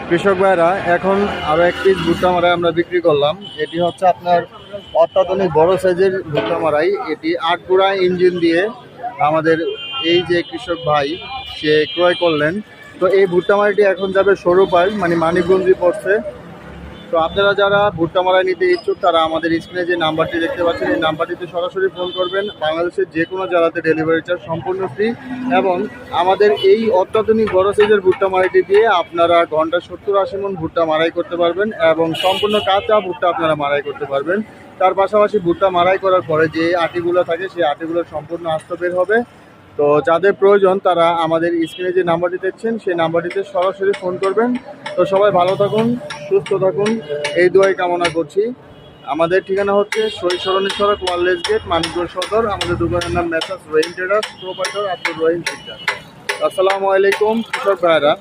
কৃষক ভাইরা এখন আরও এক পিস ভুট্টা মারাই আমরা বিক্রি করলাম। এটি হচ্ছে আপনার অত্যাধুনিক বড় সাইজের ভুট্টা মারাই। এটি 8 গুঁড়া ইঞ্জিন দিয়ে আমাদের এই যে কৃষক ভাই সে ক্রয় করলেন। তো এই ভুট্টা মারাইটি এখন যাবে সরুপাল মানে মানিকগঞ্জে পড়ছে। তো আপনারা যারা ভুট্টা মারাই নিতে ইচ্ছুক তারা আমাদের স্ক্রিনে যে নাম্বারটি দেখতে পাচ্ছেন এই নাম্বারটিতে সরাসরি ফোন করবেন। বাংলাদেশের যে কোনো জেলাতে ডেলিভারি চার্জ সম্পূর্ণ ফ্রি এবং আমাদের এই অত্যাধুনিক বড় সাইজের ভুট্টা মারাইটি দিয়ে আপনারা ঘন্টা 70-80 মণ ভুট্টা মারাই করতে পারবেন এবং সম্পূর্ণ কাঁচা ভুট্টা আপনারা মারাই করতে পারবেন। তার পাশাপাশি ভুট্টা মারাই করার পরে যে আটিগুলো থাকে সেই আটিগুলো সম্পূর্ণ আস্ত বের হবে। তো যাদের প্রয়োজন তারা আমাদের স্ক্রিনে যে নাম্বারটি দেখছেন সেই নাম্বারটিতে সরাসরি ফোন করবেন। তো সবাই ভালো থাকুন, সুস্থ থাকুন, এই দোয়াই কামনা করছি। আমাদের ঠিকানা হচ্ছে শহীদ সরণী সড়ক ওয়ারলেস গেট, মানিকগঞ্জ সদর। আমাদের দোকানের নাম মেসার্স রহিম ট্রেডার্স, প্রোপাইটার আব্দুর রহিম শিকদার। আসসালামু আলাইকুম কৃষক ভাইরা।